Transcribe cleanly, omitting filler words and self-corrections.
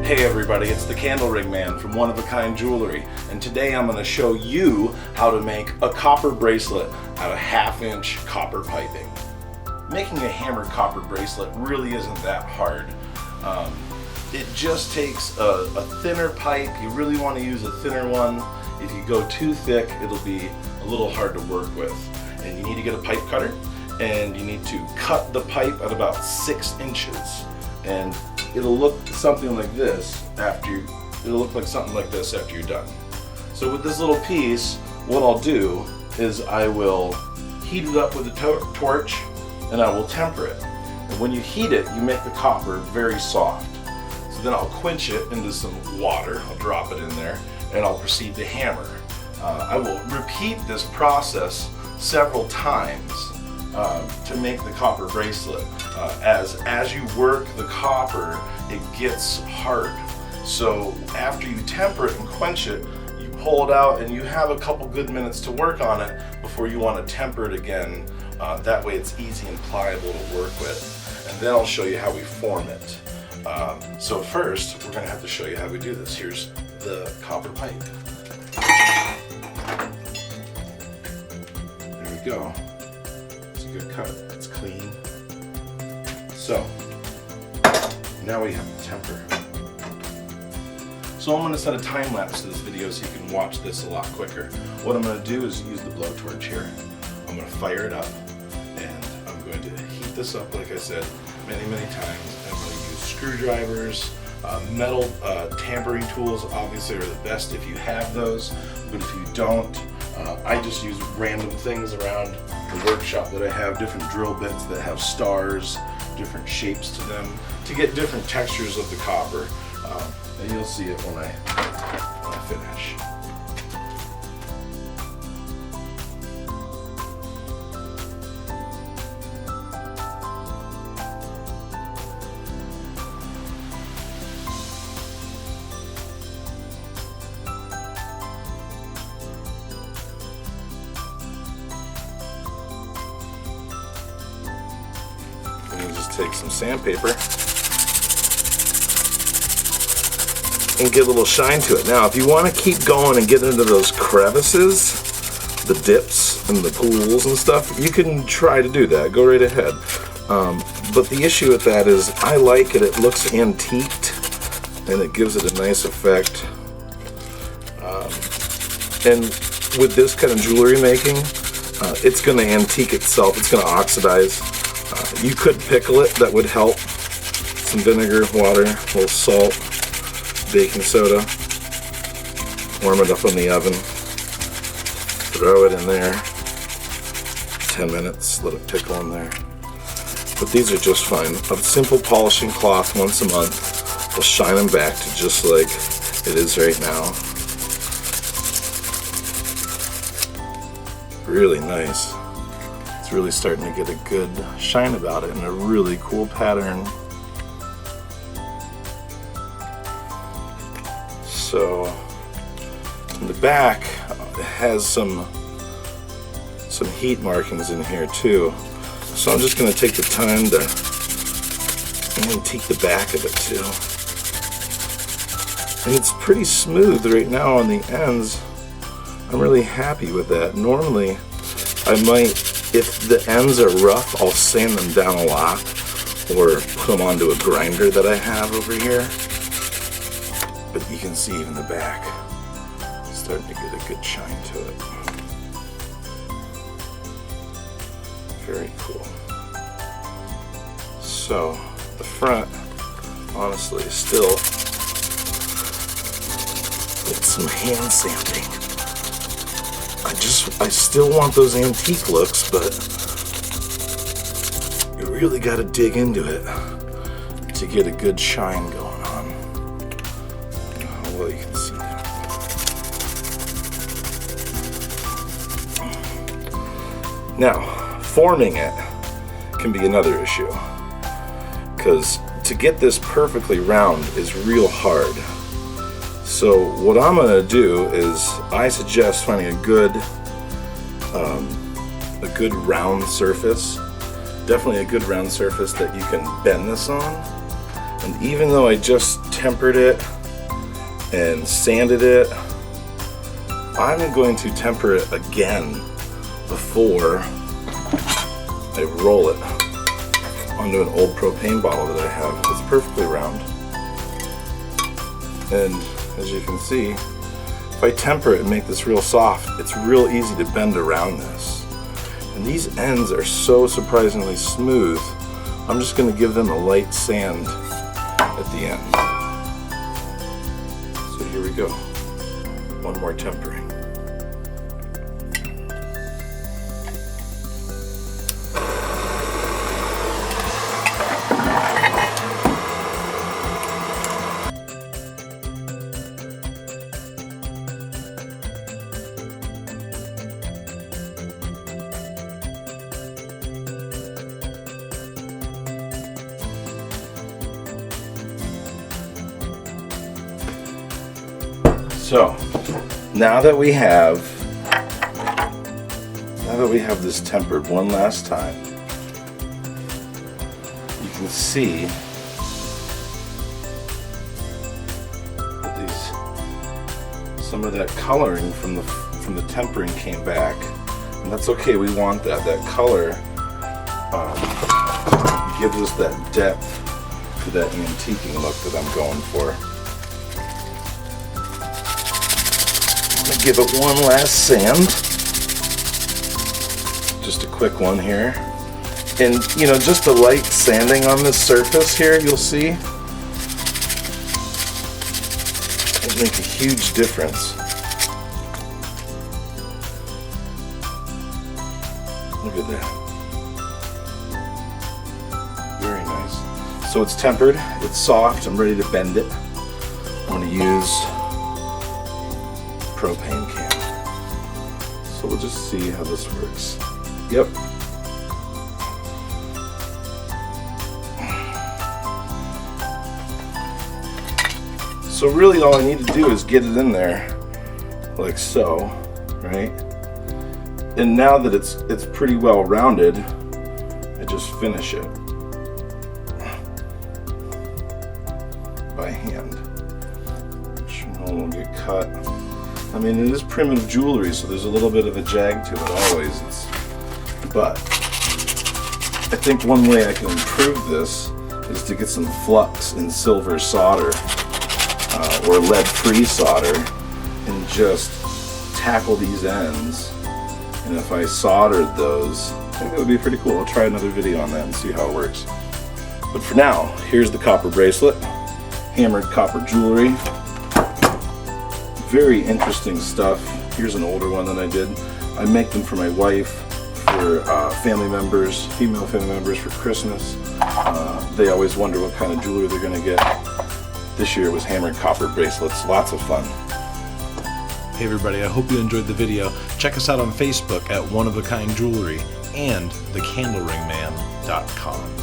Hey everybody, it's the Candle Ring Man from One of a Kind Jewelry, and today I'm going to show you how to make a copper bracelet out of 1/2-inch copper piping. Making a hammered copper bracelet really isn't that hard. It just takes a thinner pipe. You really want to use a thinner one. If you go too thick, it'll be a little hard to work with. And you need to get a pipe cutter, and you need to cut the pipe at about 6 inches. And it'll look something like this after you're done. So with this little piece, what I'll do is I will heat it up with a torch and I will temper it. And when you heat it, you make the copper very soft. So then I'll quench it into some water, I'll drop it in there, and I'll proceed to hammer. I will repeat this process several times to make the copper bracelet. As you work the copper, it gets hard. So after you temper it and quench it, you pull it out and you have a couple good minutes to work on it before you want to temper it again. That way it's easy and pliable to work with. And then I'll show you how we form it. So first, we're going to have to show you how we do this. Here's the copper pipe. There we go. It's a good cut. It's clean. So, now we have the temper. So I'm going to set a time lapse to this video so you can watch this a lot quicker. What I'm going to do is use the blowtorch here. I'm going to fire it up, and I'm going to heat this up, like I said, many times. I'm going to use screwdrivers, metal tampering tools obviously are the best if you have those, but if you don't, I just use random things around the workshop that I have, different drill bits that have stars, different shapes to them, to get different textures of the copper. And you'll see it when I finish. And you just take some sandpaper and get a little shine to it. Now, if you want to keep going and get into those crevices, the dips and the pools and stuff, you can try to do that. Go right ahead. But the issue with that is I like it. It looks antiqued and it gives it a nice effect. And with this kind of jewelry making, it's going to antique itself. It's going to oxidize. You could pickle it. That would help. Some vinegar, water, a little salt, baking soda, warm it up in the oven, throw it in there, 10 minutes, let it pickle in there. But these are just fine. A simple polishing cloth once a month will shine them back to just like it is right now. Really nice. It's really starting to get a good shine about it and a really cool pattern. So in the back it has some heat markings in here too. So I'm just going to take the time to antique the back of it too. And it's pretty smooth right now on the ends. I'm really happy with that. Normally I might, if the ends are rough, I'll sand them down a lot or put them onto a grinder that I have over here. But you can see even the back it's starting to get a good shine to it. Very cool. So the front, honestly, still needs some hand sanding. I still want those antique looks, but you really got to dig into it to get a good shine going. Well, you can see that. Now, forming it can be another issue, because to get this perfectly round is real hard. So what I'm going to do is I suggest finding a good round surface, definitely a good round surface that you can bend this on, And even though I just tempered it and sanded it, I'm going to temper it again before I roll it onto an old propane bottle that I have. It's perfectly round. And as you can see, if I temper it and make this real soft, it's real easy to bend around this. And these ends are so surprisingly smooth, I'm just going to give them a light sand at the end. So here we go. One more tempering. So now that we have this tempered one last time, you can see that some of that coloring from the tempering came back, and that's okay. We want that. That color gives us that depth to that antiquing look that I'm going for. Give it one last sand, just a quick one here, and you know, just a light sanding on this surface here, you'll see it'll make a huge difference. Look at that, very nice. So it's tempered, it's soft, I'm ready to bend it. I'm going to use propane can. So we'll just see how this works. Yep. So really all I need to do is get it in there like so, right? And now that it's pretty well rounded, I just finish it by hand. It won't get cut. I mean, it is primitive jewelry, so there's a little bit of a jag to it always. But I think one way I can improve this is to get some flux in silver solder or lead-free solder and just tackle these ends. And if I soldered those, I think that would be pretty cool. I'll try another video on that and see how it works. But for now, here's the copper bracelet, hammered copper jewelry. Very interesting stuff. Here's an older one that I did. I make them for my wife, for family members, female family members for Christmas. They always wonder what kind of jewelry they're going to get. This year was hammered copper bracelets. Lots of fun. Hey everybody, I hope you enjoyed the video. Check us out on Facebook at One of a Kind Jewelry and thecandleringman.com.